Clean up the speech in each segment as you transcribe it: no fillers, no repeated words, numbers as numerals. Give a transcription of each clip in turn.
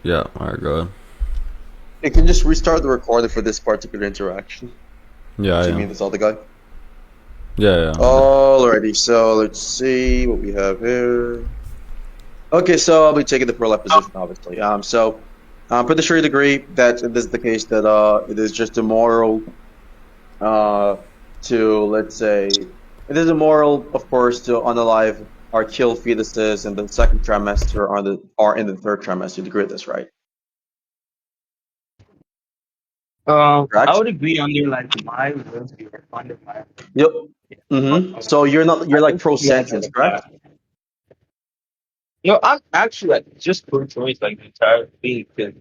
Yeah, alright, go ahead. You can just restart the recording for this particular interaction. Yeah, I Do you am. mean this other guy? Yeah, yeah, I'm good. Alrighty, so let's see what we have here. Okay, so I'll be taking the pro-left position, obviously. So I'm pretty sure you'd agree that this is the case that it is just immoral uh to, let's say, it is immoral, of course, to unalive or kill fetuses in the second trimester or in the third trimester. You'd agree with this, right? I Correct? would agree on your like my words here, under my Yep. yeah. So you're I like think yeah, I pro-sentience, get correct? that. I'm actually like just pro-choice like the entire thing because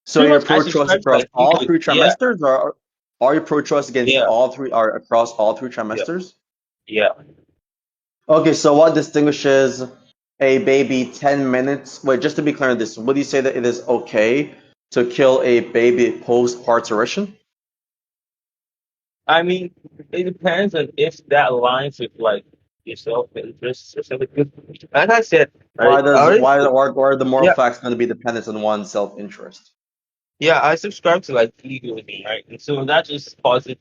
So pretty you're much I pro-choice subscribe to across like all ego. three Yeah, trimesters, or are you pro-choice against yeah, all three, or across all three yeah, trimesters? yeah. Okay, so what distinguishes a baby 10 minutes? Wait, just to be clear on this, would you say that it is okay to kill a baby post-parturition? I mean, it depends on if that aligns with like your self-interest or something. 'Cause, like I said, Why right? I does already, why are the moral yeah, facts going to be dependent on one's self-interest? yeah. I subscribe to like egoism, right? And so that just causes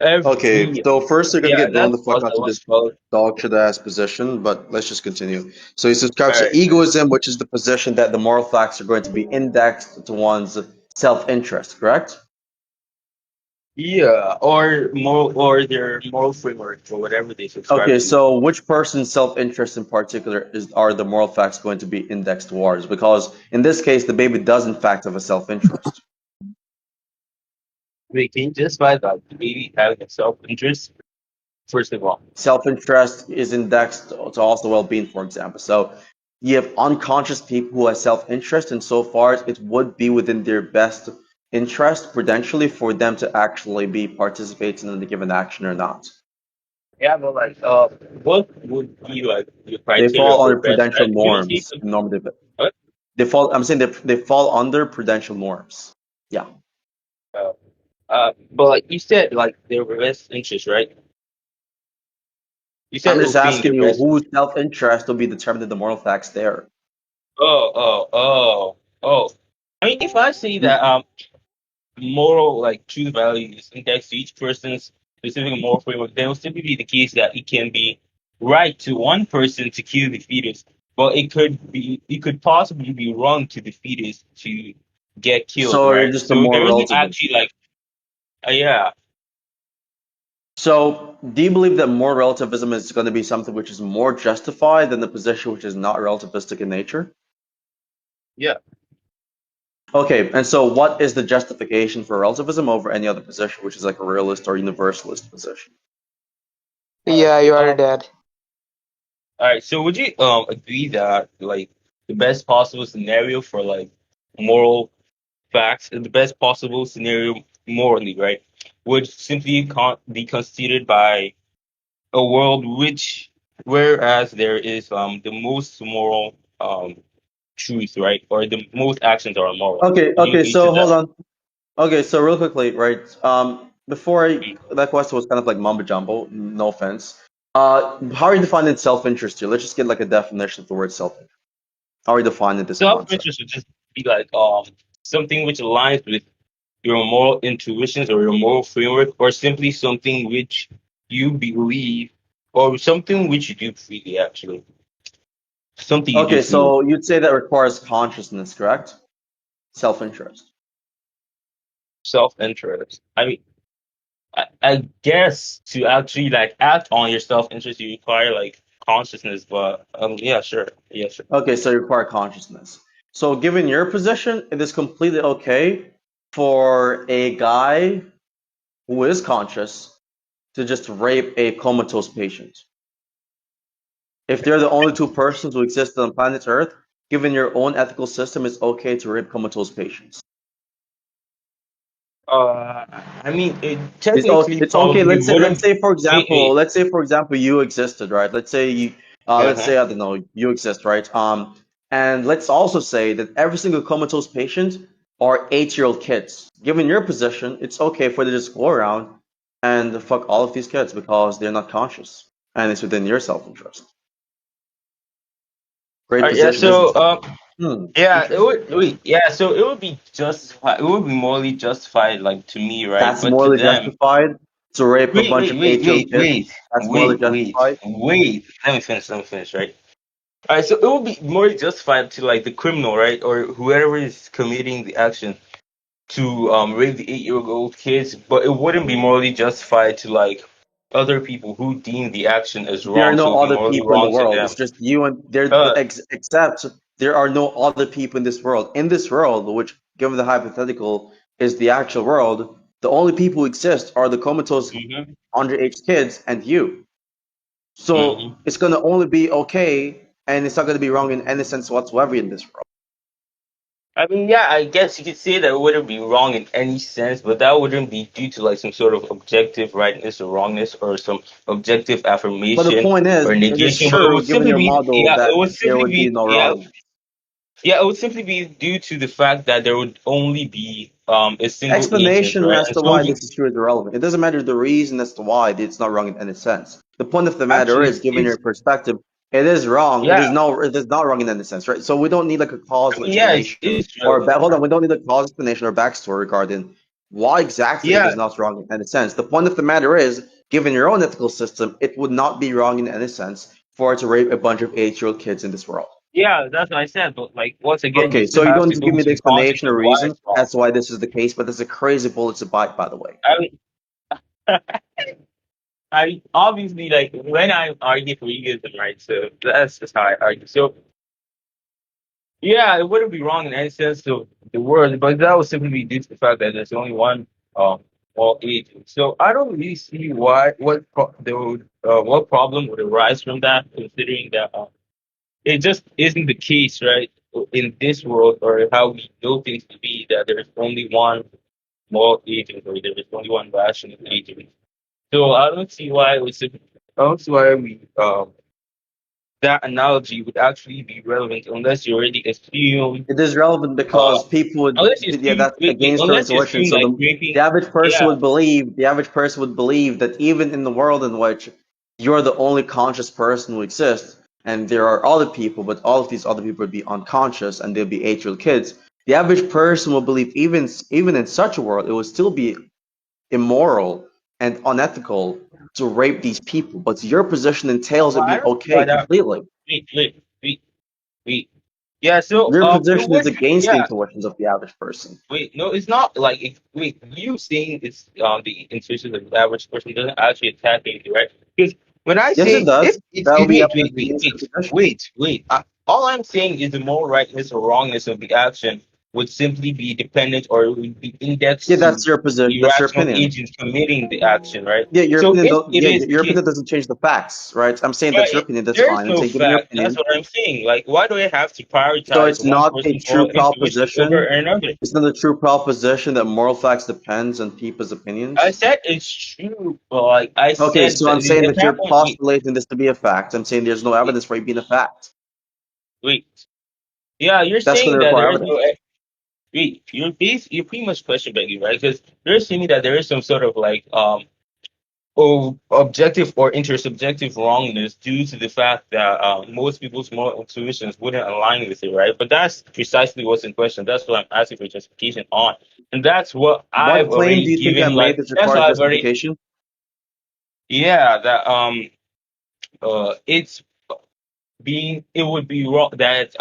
Okay, every so first you're gonna yeah, get blown that's the fuck causes out to what this you call it. dog shit ass position, but let's just continue. So he subscribes All to right. egoism, which is the position that the moral facts are going to be indexed to one's self-interest, correct? Yeah, or moral, or their moral framework, or whatever they subscribe Okay, to. so which person's self-interest in particular are the moral facts going to be indexed towards? Because in this case, the baby does in fact have a self-interest. They can just by that maybe having a self-interest, first of all. Self-interest is indexed to also well-being, for example. So you have unconscious people who have self-interest, and so far it would be within their best interest prudentially for them to actually be participating in the given action or not. Yeah, but like, what would be like your They criteria fall for under best, prudential right? You see, norms, normative. what? They fall. I'm saying they fall under prudential norms. Yeah. Uh, but like you said, like their best interest, right? You said I'm it just would be in asking their you best. whose self-interest will be determined in the moral facts there. Oh, oh, oh, oh. I mean, if I say Mm. that moral like truth values indexed to each person's specific moral framework, then it will simply be the case that it can be right to one person to kill the fetus, but it could possibly be wrong to the fetus to get killed, So you're right? just a So moral there isn't relativist. actually like yeah. So do you believe that moral relativism is going to be something which is more justified than the position which is not relativistic in nature? Yeah. Okay, and so what is the justification for relativism over any other position, which is like a realist or universalist position? All right. Yeah, you are dead. All right. So would you agree that like the best possible scenario for like moral facts, the best possible scenario morally, right, would simply be constituted by a world which, whereas there is the most moral truth, right, or the most actions are immoral. Okay, Would you okay, agree to so hold that? on. Okay, so real quickly, right? That question was kind of like mumbo jumbo. No offense. How are you defining self-interest here? Let's just get like a definition of the word self-interest. How are you defining this concept? Self-interest would just be like something which aligns with your moral intuitions or your moral framework, or simply something which you believe, or something which you do freely, actually, something you do Okay, freely. so you'd say that requires consciousness, correct? Self-interest. Self-interest. I mean, I guess to actually like act on your self-interest, you require like consciousness. But yeah, sure, yeah, sure. Okay, so you require consciousness. So given your position, it is completely okay for a guy who is conscious to just rape a comatose patient. If they're the only two persons who exist on planet Earth, given your own ethical system, it's okay to rape comatose patients. I mean, it It's technically it's okay. probably Let's wouldn't. say for Wait, example, wait. you existed, right? Let's Uh-huh. say I don't know, you exist, right? And let's also say that every single comatose patient are 8-year-old kids. Given your position, it's okay for them to just go around and fuck all of these kids because they're not conscious and it's within your self-interest. All Great right, yeah. position, isn't So it? Yeah, it Interesting. would. Yeah, so it would be justified. It would be morally justified, like to me, right? That's But to morally them, justified to rape a bunch of 8-year-old kids. That's morally justified. wait. Let me finish. Let me finish. Right. All right. So it would be morally justified to like the criminal, right, or whoever is committing the action to rape the 8-year-old kids, but it wouldn't be morally justified to like other people who deem the action as There are wrong. So no it would be other morally people in the wrong to world. them. It's just you and there. Uh, Except there are no other people in this world. In this world, which, given the hypothetical, is the actual world, the only people who exist are the comatose mhm, underage kids and you. So mhm. it's gonna only be okay, and it's not gonna be wrong in any sense whatsoever in this world. I mean, yeah, I guess you could say that it wouldn't be wrong in any sense, but that wouldn't be due to like some sort of objective rightness or wrongness or some objective But the affirmation point is, or it is negation. But it true, would given simply your be, model, that there would be no yeah, wrong. yeah, it would simply be due to the fact that there would only be a single agent, Explanation right? as And to so why this is true is irrelevant. It doesn't matter the reason as to why it's not wrong in any sense. The point of the matter is, actually, given your it's perspective, it is wrong. yeah. It is not wrong in any sense, right? So we don't need like a I causal mean, yeah, explanation it's true. hold on, we don't need a causal explanation or backstory regarding why exactly it Yeah, is not wrong in any sense. The point of the matter is, given your own ethical system, it would not be wrong in any sense for it to rape a bunch of 8-year-old kids in this world. yeah, that's what I said. But like once again, you Okay, still so you have don't to just go give me into the the context explanation of or why reason it's wrong. as to why this is the case, but that's a crazy bullet to bite, by the way. I mean, I obviously like when I argue for veganism, right? So that's just how I argue. So yeah, it wouldn't be wrong in any sense of the word, but that would simply be due to the fact that there's only one all agent. So I don't really see what problem would arise from that, considering that it just isn't the case, right? In this world or how we know things to be, that there's only one moral agent or there is only one rational agent. So I don't see why it was. I don't see why we that analogy would actually be relevant unless you already assume It is relevant uh because people would, unless you yeah, assume that's against their unless you intuition. assume So like the raping. average person Yeah, would believe, that even in the world in which you're the only conscious person who exists, and there are other people, but all of these other people would be unconscious and they'll be 8-year-old kids. The average person will believe even in such a world, it would still be immoral and unethical to rape these people. But your position entails it I being don't see why okay that. completely. Wait, wait. Yeah, so Your it position is would. against the Yeah, intuitions of the average person. wait. No, it's not like wait. You saying it's the intuition of the average person doesn't actually attack anything, right? Because when I Yes, it say does. if it's That will be evidence wait, against your position. wait. All I'm saying is the moral rightness or wrongness of the action would simply be dependent or it would be Yeah, indexed to that's your position. the That's your rational opinion. agents committing the action, right? Yeah, your So opinion. if Don't, it yeah, is the your case, opinion doesn't change the facts, right? I'm saying but that's your opinion. That's there is fine. I'm no saying, given your fact. That's opinion, what I'm saying. Like, why do I have to so prioritize it's one not a person's true moral intuition over proposition. another? It's not a true proposition that moral facts depends on people's I opinions. said it's true, but like I Okay, said, so I'm the saying that you're example. postulating this to be a fact. I'm saying there's no Wait, evidence for it being a fact. wait. Yeah, you're That's going saying to that require there is evidence. no. Wait, you're pretty much question begging, right? Because you're assuming that there is some sort of like objective or intersubjective wrongness due to the fact that most people's moral intuitions wouldn't align with it, right? But that's precisely what's in question. That's what I'm asking for justification on, and that's what What I've claim already do you think I given. made Like that that's requires what I've already. justification? Yeah, that it's it would be wrong that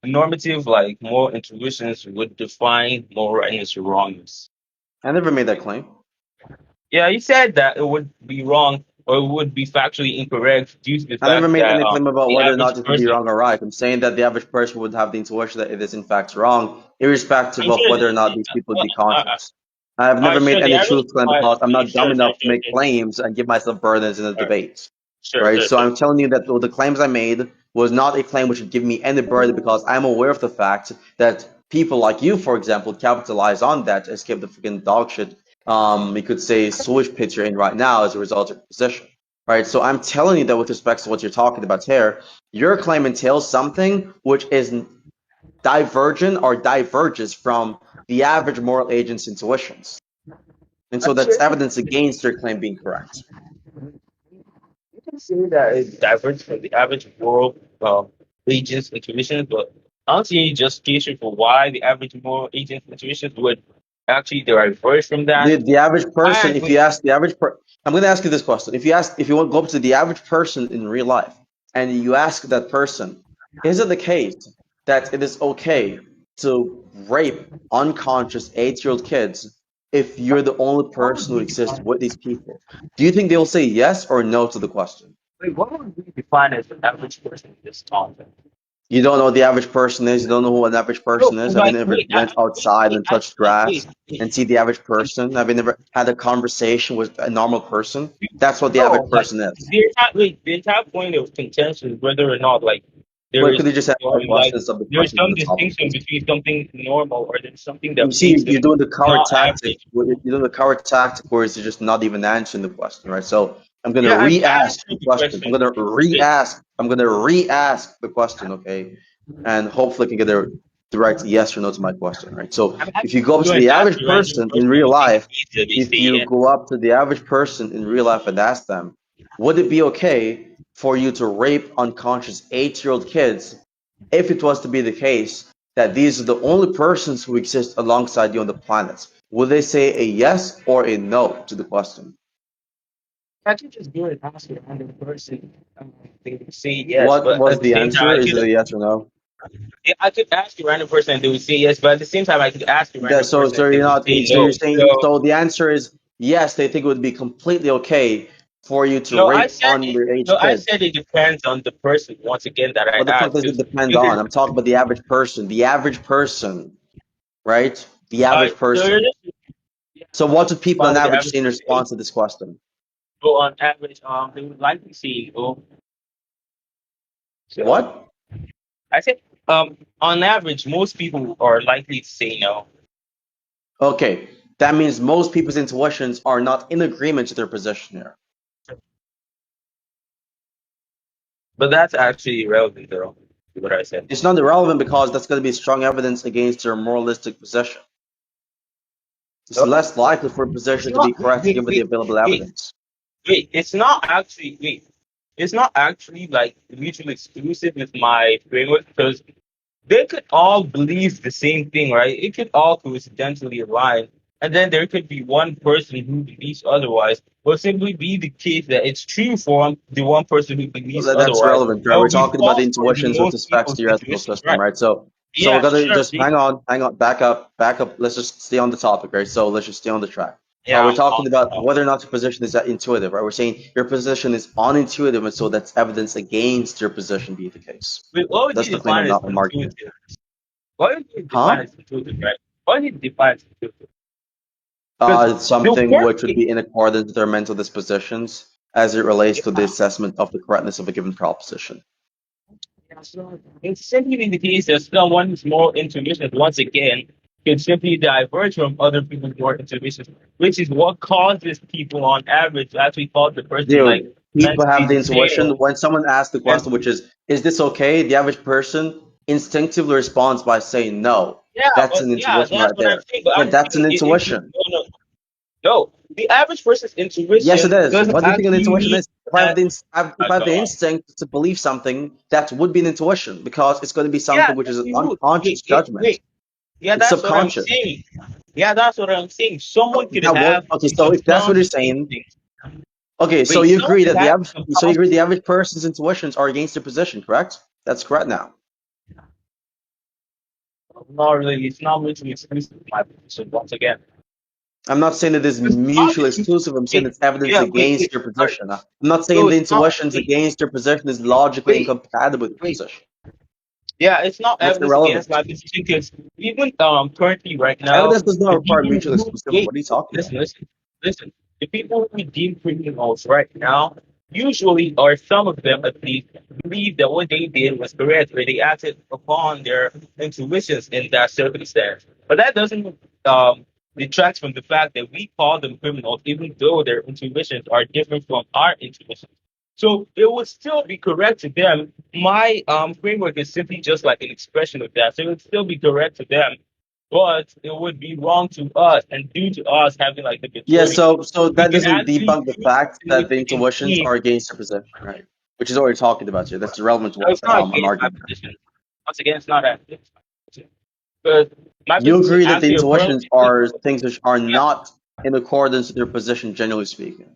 normative like moral intuitions would define moral rightness or wrongness. I never made that claim. Yeah, he said that it would be wrong or it would be factually incorrect due to the I never fact made that any claim about the whether or average not it could be person. wrong or right. I'm saying that the average person would have the intuition that it is in fact wrong, irrespective I'm of sure. whether or not these people would be conscious. I have All never right, made sure. The any average. truth claim All right, because I'm not dumb sure, sure, enough to sure, make sure, claims and give myself burdens in a all right, debate. sure, Right? sure, So sure. I'm telling you that the claims I made was not a claim which would give me any burden because I'm aware of the fact that people like you, for example, capitalize on that, escape the freaking dog shit. We could say sewage pit you're in right now as a result of your position. Right? So I'm telling you that with respect to what you're talking about here, your claim entails something which is divergent or diverges from the average moral agent's intuitions. And so I'm that's sure evidence against your claim being correct. you can say that it diverges from the average world. agent's intuitions, but I don't see any justification for why the average moral agent's intuitions would actually diverge from that. The average person, And if you ask the average I'm going to ask you this question. If you want to go up to the average person in real life and you ask that person, is it the case that it is okay to rape unconscious 8-year-old kids if you're the only what would person who we exists define? with these people? Do you think they will say yes or no to the question? Wait, what would we define as an average person in this context? You don't know what the average person is. You don't know who an average No, person is. Have you like never wait, went outside wait, and touched grass and wait. see the average person? Have you never had a conversation with a normal person? That's what the average No, like person is. the entire point of contention is whether or not like there Well, could is you just answer the like questions of the there's questions of some the topic, distinction please? between something normal or there's something You that see, makes them you're doing the coward not tactic. average. You're doing the coward tactic where it's just not even answering the question, right? So I'm gonna Yeah, I've re-ask the answered the question. I'm question. gonna Wait, re-ask. I'm gonna re-ask the question, okay? And hopefully I can get the right yes or no to my question, right? So I'm if you happy go up to go to and the ask average a random person in person real and see life, if they if say you yes. go up to the average person in real life and ask them, would it be okay for you to rape unconscious 8-year-old kids if it was to be the case that these are the only persons who exist alongside you on the planet? Would they say a yes or a no to the question? I could just go and ask a random person. They would say yes, What but was at the the same time, answer? Is it a yes or no? I could ask a random person and they would say yes, but at the same time, I could ask a That random person so and they you're would not say so you're no. saying So so the answer is yes, they think it would be completely okay for you to no, I rape said it. underage No, I kids. said it depends on the person. Once again, that I What the fuck asked, does it because depend you on? could, I'm talking about the average person. The average person, right? The average so you're person. just yeah, So what do people fine on with the average average say in person. response to this question? So on average, they would likely say oh. So What? I said, on average, most people are likely to say no. Okay. That means most people's intuitions are not in agreement to their position here. But that's actually irrelevant, though. To what I said. It's not irrelevant because that's going to be strong evidence against their moralistic position. It's No, less likely for a it's position to be not. correct given the available Wait. evidence. Wait, it's not actually wait. It's not actually like mutually exclusive with my framework because they could all believe the same thing, right? It could all coincidentally align, and then there could be one person who believes otherwise. Will simply be the case that it's true for the one person who Well, believes that's otherwise. relevant, right? That We're would be talking about the false for the intuitions with most respect people's to your ethical intuitions, system, right? right? So we're Yeah, gonna sure. just hang on, back up. Let's just stay on the topic, right? So let's just stay on the track. Yeah, We're I'm talking on. about whether or not your position is that intuitive, right? We're saying your position is unintuitive, and so that's evidence against your position being the case. Wait, what would That's you the claim define as I'm arguing. intuitive? What would you Huh? define as intuitive, right? What would you define as intuitive? Because the Something first which would thing, be in accordance with their mental dispositions as it relates to the yeah, assessment of the correctness of a given proposition. yeah, so it's simply the case that someone's moral intuition, once again, can simply diverge from other people's moral intuitions, which is what causes people on average to actually call the person like Dude, people have mentally the intuition. disabled. When someone asks the question, which Mentally, is this okay? The average person instinctively responds by saying no. yeah, That's but an yeah, intuition that's right what I'm there. saying. But Yeah, I'm that's an saying intuition. no. The average person's Yes, it intuition is. doesn't What do you think an actually intuition mean is? that. If I have the Go on. instinct to believe something, that would be an intuition because it's going to be Yeah, something which is yes, an you would. unconscious judgment. Wait. Yeah, It's that's what I'm subconscious. saying. Yeah, that's what I'm saying. Someone could That what? have Okay, a so if that's what you're subconscious saying, instinct. okay, so Wait, you someone agree could that the have average, a so you agree subconscious. the average person's intuitions are against their position, correct? That's correct now. Not really. It's not mutually exclusive. My position once again. I'm not saying it is Because mutually obviously, exclusive. I'm saying wait, it's evidence yeah, against your sorry. position. I'm not saying No, the it's not. intuitions against your position is logically Wait, incompatible with your wait. position. Yeah, it's not That's evidence against irrelevant. my position because even currently right now, Evidence does not the require people mutual who exclusivity. wait, What are you talking about? listen, the people who deem criminals right now usually, or some of them at least, believe that what they did was correct, or they acted upon their intuitions in that circumstance. But that doesn't detract from the fact that we call them criminals, even though their intuitions are different from our intuitions. So it would still be correct to them. My framework is simply just like an expression of that. So it would still be correct to them, but it would be wrong to us and due to us having like the Yeah, majority, so we that can doesn't actually debunk the use fact it that the within intuitions being. are against your position, right? which is already talking about here. That's irrelevant to No, what it's not I'm against my arguing. position. Once again, it's not against my position. But my You position agree that the actually affirms intuitions are equal. things which are Yeah, not in accordance with your position, generally speaking.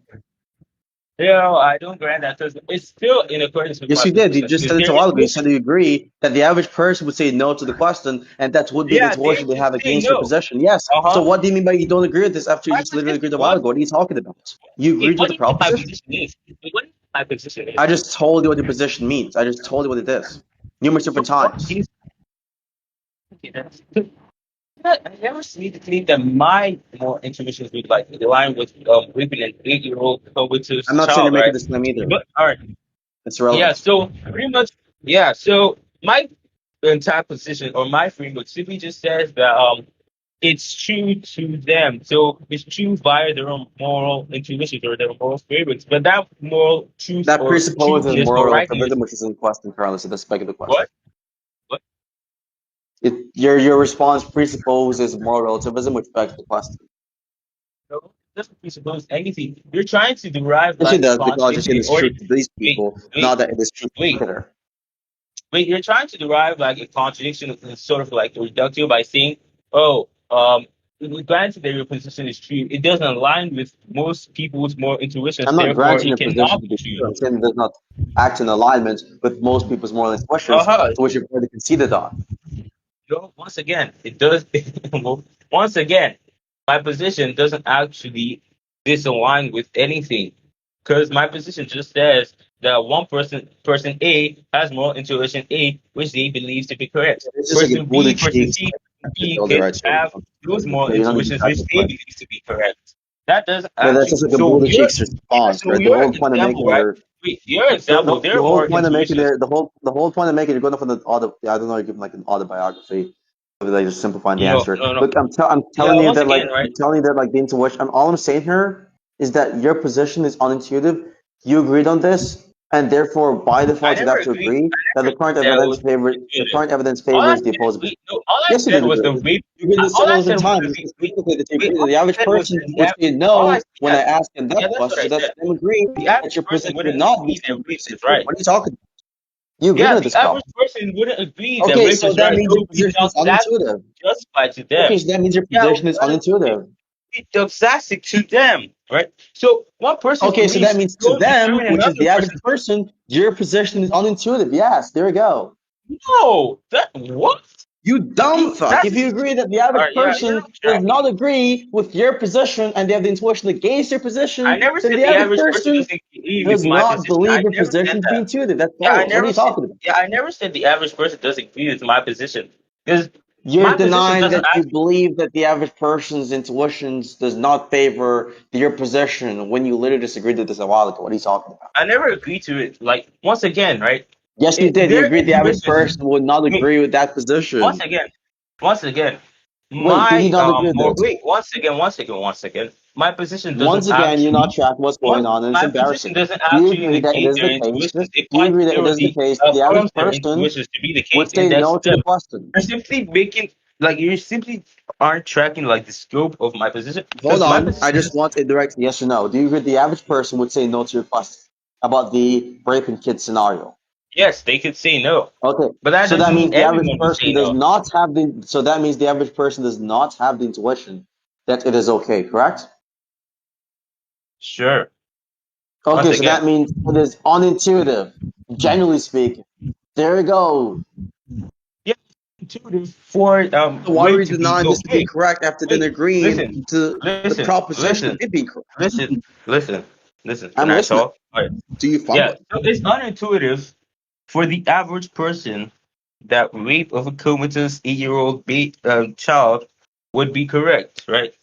I don't grant that because it's still in accordance with Yes, my you did. You position. just Because said it there a is while ago. You no, said you agree that the average person would say no to the question, and that would be the yeah, they intuition they would have say against your no. position. Yes. Uh So huh. what do you mean by you don't agree with this after you My just literally position, agreed a while what? ago? What are you talking about? You Wait, agreed with what the do you think my proposition? position is? Wait, what do you think my position I is? just told you what your position means. I just told you what it is. Numerous So different what times. is okay, I never see the claim that my more intuitions would like align with raping an 8-year-old covetous I'm not saying you're child, making right? this claim either. But all right, It's yeah. irrelevant. So pretty much, yeah. So my entire position or my framework simply just says that it's true to them. So it's true via their own moral intuitions or their moral favorites. But that moral truth That or presupposes truthness or moral rightness, relativism, which is in question currently, so that's back of the question. what? What? Your response presupposes moral relativism, which begs the question. No, it doesn't presuppose anything. You're trying to derive Yes, it like a does, because it contradiction in is order true to to these wait, people, wait, not that it is true to wait, consider. wait. You're trying to derive like a contradiction, sort of like a reductio by saying, oh, granted that your position is true, it doesn't align with most people's more intuitions. I'm not Therefore, granting it your position cannot to be be true. true. I'm saying it does not act in alignment with most people's moral Uh intuitions, huh. to which you've already conceded on. Once again, it does. Well, once again, my position doesn't actually disalign with anything because my position just says that person A, has more intuition A, which they believe to be correct. It's just like a Person Buddha B, person cheeks C, B builder, could right? So have those more you're not even intuitions which they practicing. believe to be correct. That does But that's actually. just like a So Buddha your cheeks yeah. response, So right? The your whole point of example, making right? there, Wait, your example. There the are whole more point of making intuitions. there, the whole point of making you're going for the auto. I don't know, you're giving like an autobiography, like just simplifying the No, answer. no, no. Look, I'm Yeah. telling you Once that like again, right? the intuition. All I'm saying here is that your position is unintuitive. You agreed on this, and therefore by I default you'd never have to agreed. agree that I never agreed that it was the intuitive. current evidence All I favors the said, opposing. wait, no, all I Yes, you said did was agree the with this. rape. You agreed this All I several different said was times. the You rape. Wait, specifically that you wait. agreed that All the I average said was person that would say all I no said, when yeah, I asked him that yeah, that's what question. I So that's said. them agreeing The that average your person position would wouldn't not be agree that rape is true. right. What are you talking about? You agreed Yeah, with the this average problem. person wouldn't agree that Okay, rape so is that right. means your So position is because that's unintuitive. justified to Okay, them. so that means your Yeah, position is unintuitive. it's justified to them, right? So one person's Okay, so that beliefs means to don't them, determine which is another the average person's. person, your position is unintuitive. Yes, there we go. No, that what? You dumb fuck. That's If you agree that the all average right. Yeah, you're person off does track. not agree with your position and they have the intuition against your I position, never then said the the average average person person doesn't agree with does my not position. believe I your never said position to be that. intuitive. That's Yeah, I false. What are never you said. talking about? Yeah, I never said the average person doesn't agree with my position because You're my position denying doesn't that you actually. believe that the average person's intuitions does not favor your position when you literally disagreed with this a while ago. What are you talking about? I never agree to it. Like once again, right? Yes, you did. You Their agreed the average intuitions. person would not Wait, agree with that once position. again, once again, Wait, did he my not agree with more. this? Wait, once again. My position doesn't Once again, you're not actually. tracking what's going on, and it's My position embarrassing. doesn't Do you actually agree that it negate is their the case? intuitions. It Do you quite agree that it is the literally case that the average affirms their person intuitions to be the case. would say Index no to to the them. question? You're simply making like you simply aren't tracking like the scope of my position Hold because my on, I position just is want a direct yes or no. Do you agree the average person would say no to your question about the raping kid scenario? yes, they could say no, Okay, but that so doesn't that mean means the average everyone would person say does no. not have the. So that means the average person does not have the intuition that it is okay. Correct? Sure. Once Okay, so again, that means it is unintuitive, generally speaking. There we go. yeah, intuitive for So why were rape you to be denying this to be okay. correct after then Wait, agreeing listen, to the listen, proposition listen, of it being correct? listen, listen, listen. Can I'm I listening. talk? All right. Do you Yeah. fumbling? So it's unintuitive for the average person that rape of a comatose 8-year-old child would be correct, right?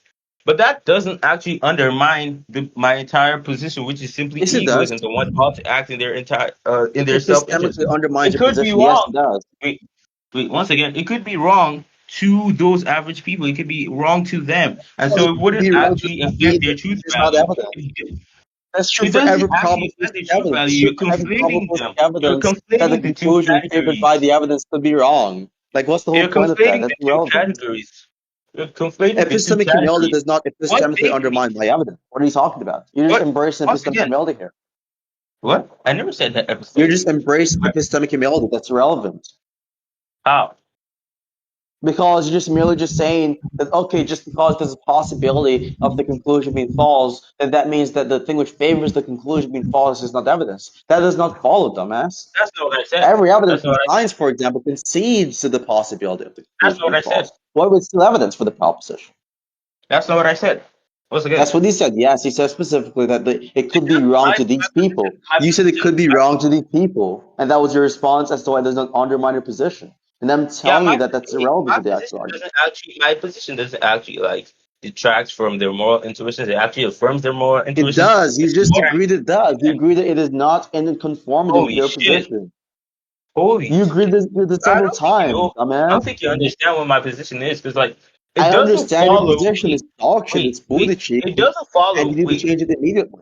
But that doesn't actually undermine my entire position, which is simply Yes, it does. egoism. The one ought to act in their entire in If their it self interest. systemically undermines It your could be position, yes, wrong. it does. Wait, wait. Once again, it could be wrong to those average people. It could be wrong to them, and Well, so it it could wouldn't be wrong does actually not mean affect their that truth there's not value. evidence. That's true It for doesn't every actually affect their probabilistic truth evidence. It's value. true You're for every conflating probabilistic them. You're evidence that the conflating the two conclusion favored by categories. the evidence could be wrong. Like, what's the whole You're point of that? conflating That's the two irrelevant. categories. You're conflating the two Epistemically categories. does not What epistemically they undermine believe. by evidence. What are you talking about? You're just What embracing once again, epistemically here. What? I never said that You're episode. just embracing epistemic humility. That's irrelevant. How? Because you're just merely just saying that, okay, just because there's a possibility of the conclusion being false, then that means that the thing which favors the conclusion being false is not evidence. That does not follow, dumbass. That's not what I said. Every evidence That's not in what I said. science, for example, concedes to the possibility of the That's conclusion not what being I said. false. What was still evidence for the proposition? That's not what I said. Once again, That's what he said. Yes, he said specifically that it could be wrong my, to these people. my You said it position. could be wrong to these people, and that was your response as to why it does not undermine your position. And I'm Yeah, telling you that that's irrelevant to the actual argument. my position doesn't actually like detracts from their moral intuitions. It actually affirms their moral It intuitions. does. You just Or- agreed it does. You agree that it is not in conformity with Holy your shit! position. Holy You agreed shit! this I several don't think you times, know. I man. don't think you understand what my position is because like it I doesn't understand your follow. position is dog shit. It's booty cheek, It doesn't and follow. you need to change it immediately.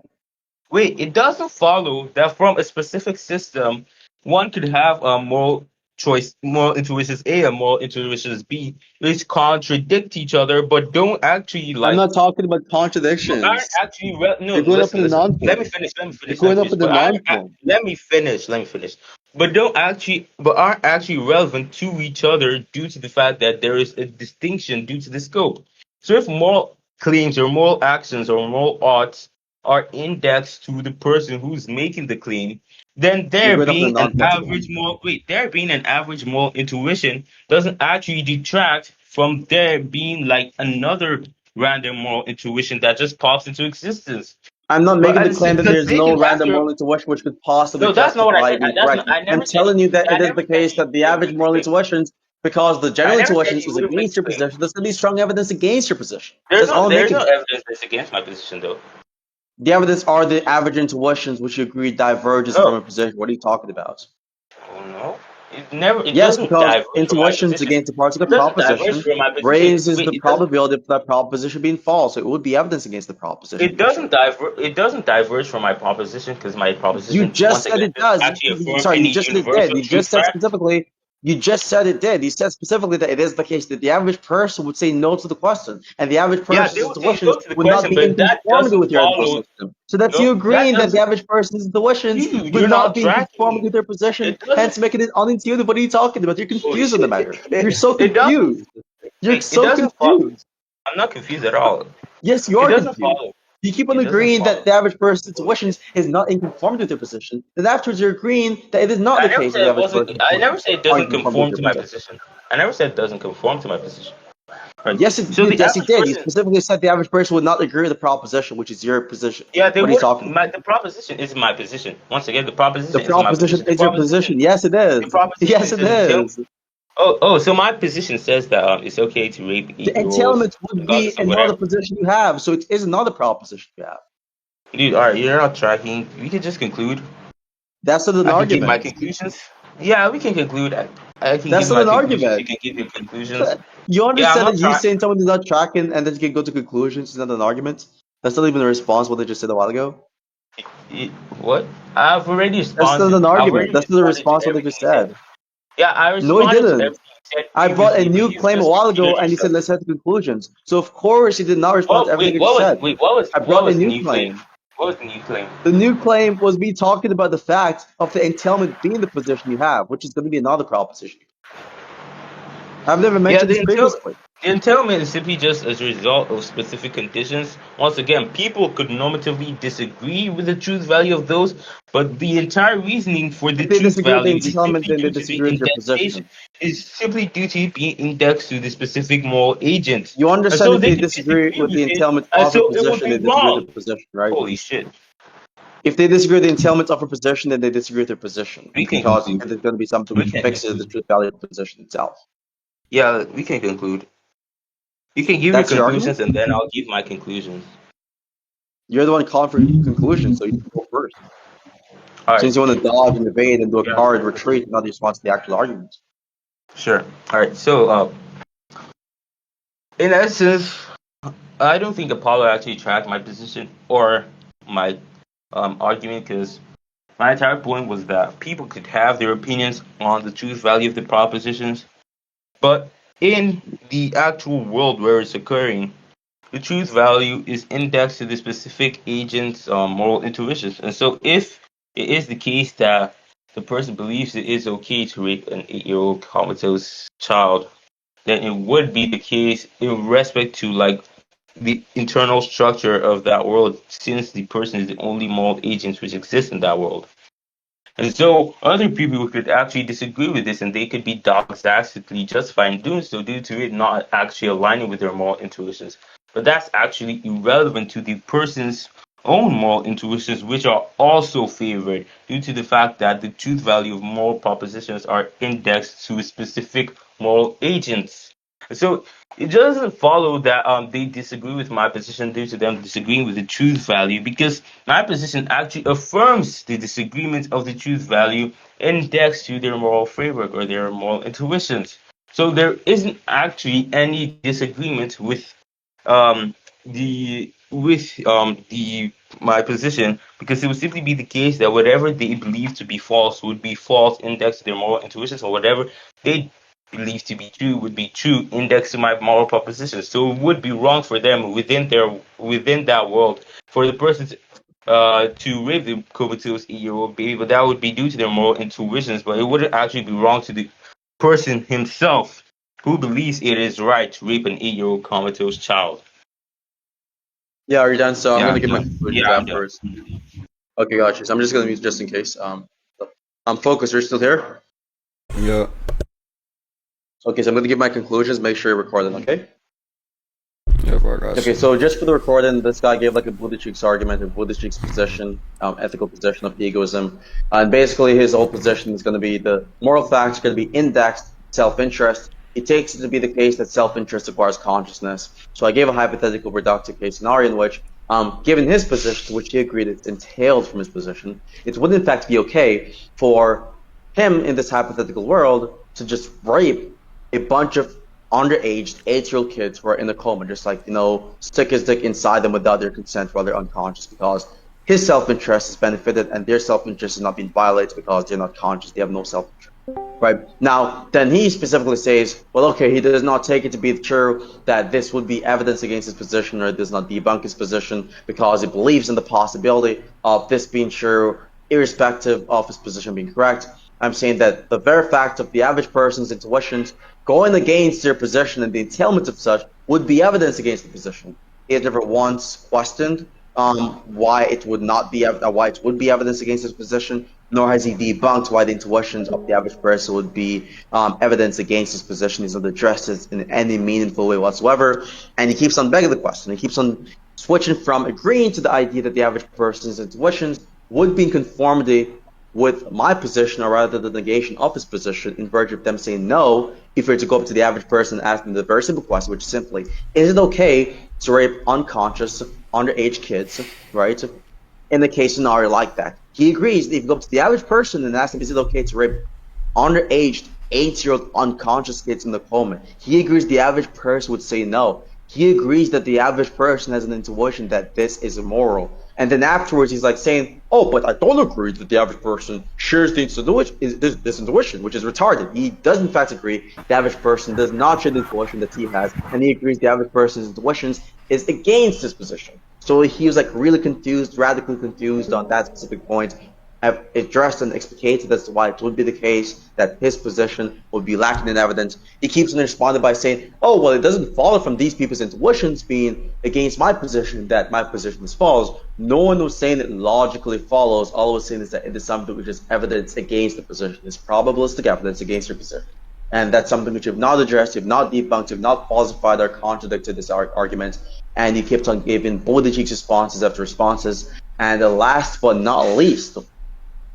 Wait, it doesn't follow that from a specific system, one could have a moral choice, moral intuitions A and moral intuitions B, which contradict each other, but don't actually I'm like, not talking about but aren't contradictions. actually, no, You're going up in listen, the listen, non form. You're let going me up finish, in the non form. let me finish, but don't actually, but aren't actually relevant to each other due to the fact that there is a distinction due to the scope. So if moral claims or moral actions or moral oughts are indexed to the person who's making the claim, then You're going up in the non form again. there being an average moral intuition doesn't actually detract from there being like another random moral intuition that just pops into existence. I'm not But making at the the same, claim that because there's they no can have random their moral intuition which could possibly no, that's not what I justify said. it being That's not. correct. I'm telling you that I it is never the said case you that the would average make this moral claim. intuitions, because the I general never said intuitions you is would make against this your claim. position, there's going to be strong evidence against your position. That's all I'm There's making. no evidence that's against my position though. The evidence are the average intuitions which you agree diverges from No, your position. What are you talking about? oh no, it never. It Yes, doesn't because diverge from my intuitions position. against the parts of the It doesn't diverge proposition from my position. raises Wait, the probability of that proposition being false. So it would be evidence against the proposition being true. It doesn't diverge from my proposition because my You proposition, once just said again, it doesn't does. actually affirm Sorry, you any just said it did. universal You truth just said fact. specifically. You just said it did. You said specifically that it is the case that the average person would say no to the question, and the average Yeah, they person's will say intuitions no to the would not question, be in but that conformity doesn't with your educational follow. system. So that's you No, that agreeing that the doesn't. average person's intuitions would You're not not be in tracking conformity me. with their position, It doesn't. hence making it unintuitive. What are you talking about? You're Holy confused on the shit! matter. You're so It doesn't. confused. You're Wait, it so doesn't follow. confused. I'm not confused at all. Yes, you It are doesn't confused. follow. You keep on It doesn't agreeing that follow. the average person's Holy shit! intuitions is not in conformity with their position. Then afterwards, you're agreeing that it is not I the never case that said the it average wasn't. person's I never intuitions said it are in doesn't conformity with conform their to my position. position. I never said it doesn't conform to my position. Right. Yes, So the yes, you average did. You person, specifically said the average person would not agree with the proposition, which is your position. yeah, they What are you would. talking about? The proposition is my position. Once again, the The proposition is my proposition position. is your position. Yes, it The is. proposition Yes, it doesn't tell. is. So my position says that it's okay to rape The 8-year-olds entailment would be regardless of another whatever. position you have, so it is another proposition you have. Dude, all right, you're not tracking. We can just conclude. That's not an I can give my argument. conclusions. Yeah, we can conclude. I can give That's not my an conclusions. You argument. can give your conclusions. You Yeah, I'm understand not that you trying. saying someone is not tracking and then you can go to conclusions is not an argument? That's not even a response to what they just said a while ago. What? I've already That's not responded. an I've argument. already That's not a responded to response to what they everything just you said. said. Yeah, I No, he responded to didn't. everything you said I brought a previously, but new you've claim a just while repeated ago and you said yourself. let's head to conclusions. So of course he did not respond to everything I just said. I What brought a was the new new claim? claim. What was the new claim? The new claim was me talking about the fact of the entailment being the position you have, which is going to be another proposition. I've never Yeah, mentioned this previously. the entailment is simply just as a result of specific conditions. Once again, people could normatively disagree with the truth value of those, but the entire reasoning for the If they truth disagree with the value is entailment, simply then they due to the disagree with your indexation, position. is simply due to it being indexed to the specific moral agent. You And understand so if they they could disagree disagree with with the it, entailment and of a so it would position, be they disagree with wrong. their position, right? Holy shit. If they disagree with the entailment of a position, then they disagree with their position We can because conclude. there's going to be something We which can fixes the conclude. truth value of the position itself. Yeah, we can conclude. You can give your That's your argument? conclusions and then I'll give my conclusions. You're the one calling for conclusions, so you can go first. All right. Since you want to dodge and evade and do a Yeah. card retreat, not respond to the actual argument. Sure. All right. So, in essence, I don't think Apollo actually tracked my position or my argument because my entire point was that people could have their opinions on the truth value of the propositions, but in the actual world where it's occurring, the truth value is indexed to the specific agent's moral intuitions. And so, if it is the case that the person believes it is okay to rape an 8-year-old comatose child, then it would be the case in respect to like the internal structure of that world, since the person is the only moral agent which exists in that world. And so other people could actually disagree with this, and they could be dogmatically justified in doing so due to it not actually aligning with their moral intuitions. But that's actually irrelevant to the person's own moral intuitions, which are also favored due to the fact that the truth value of moral propositions are indexed to specific moral agents. So it doesn't follow that they disagree with my position due to them disagreeing with the truth value, because my position actually affirms the disagreement of the truth value indexed to their moral framework or their moral intuitions. So there isn't actually any disagreement with the my position, because it would simply be the case that whatever they believe to be false would be false indexed to their moral intuitions, or whatever they believe to be true would be true indexed to my moral propositions. So it would be wrong for them within that world for the person to rape the comatose 8-year-old baby, but that would be due to their moral intuitions. But it wouldn't actually be wrong to the person himself who believes it is right to rape an 8-year-old comatose child. Yeah, are you done? So I'm Yeah, gonna I'm give my done. conclusions Yeah, I'm done. afterwards. Okay, gotcha. So I'm just gonna mute just in case. Focus. You're still here? Yeah. Okay, so I'm gonna give my conclusions. Make sure you're recording. Okay. Yeah, bro, I got Okay, you. so just for the recording, this guy gave like a Buddhist's argument, a Buddhist's position, ethical position of egoism, and basically his whole position is going to be the moral facts are going to be indexed self-interest. He takes it to be the case that self-interest requires consciousness. So I gave a hypothetical reductive case scenario in which, given his position, which he agreed it's entailed from his position, it would in fact be okay for him in this hypothetical world to just rape a bunch of underage 8-year-old kids who are in a coma, just like, stick his dick inside them without their consent while they're unconscious, because his self-interest is benefited and their self-interest is not being violated because they're not conscious, they have no self-interest. Right? Now, then he specifically says, well, okay, he does not take it to be true that this would be evidence against his position, or it does not debunk his position, because he believes in the possibility of this being true, irrespective of his position being correct. I'm saying that the very fact of the average person's intuitions going against their position and the entailment of such would be evidence against the position. He has never once questioned why it would not be why it would be evidence against his position, nor has he debunked why the intuitions of the average person would be evidence against his position. He's not addressed it in any meaningful way whatsoever, and he keeps on begging the question. He keeps on switching from agreeing to the idea that the average person's intuitions would be in conformity with my position, or rather the negation of his position, in virtue of them saying no, if you're to go up to the average person and ask them the very simple question, which is simply, is it okay to rape unconscious, underage kids, right, in a case scenario like that? He agrees that if you go up to the average person and ask them, is it okay to rape underage 8-year-old unconscious kids in the coma, he agrees the average person would say no. He agrees that the average person has an intuition that this is immoral. And then afterwards, he's like saying, oh, but I don't agree that the average person shares this intuition, which is retarded. He does in fact agree the average person does not share the intuition that he has, and he agrees the average person's intuitions is against his position. So he was like really confused, radically confused on that specific point. I've addressed and explicated as to why it would be the case that his position would be lacking in evidence. He keeps on responding by saying, oh, well, it doesn't follow from these people's intuitions being against my position that my position is false. No one was saying it logically follows. All I was saying is that it is something which is evidence against the position. It's probabilistic evidence against your position. And that's something which you've not addressed, you've not debunked, you've not falsified or contradicted this argument. And he kept on giving Boulder Cheeks responses after responses. And the last but not least,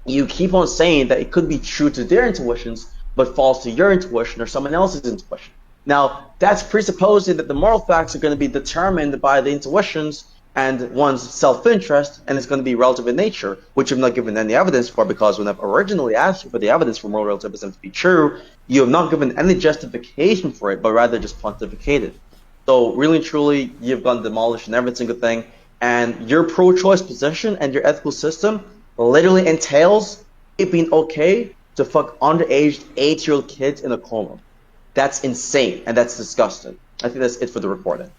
you keep on saying that it could be true to their intuitions, but false to your intuition or someone else's intuition. Now, that's presupposing that the moral facts are going to be determined by the intuitions and one's self-interest, and it's going to be relative in nature, which you've not given any evidence for, because when I've originally asked you for the evidence for moral relativism to be true, you have not given any justification for it, but rather just pontificated. So really and truly, you've gone demolished in every single thing, and your pro-choice position and your ethical system literally entails it being okay to fuck underage 8-year-old kids in a coma. That's insane, and that's disgusting. I think that's it for the recording.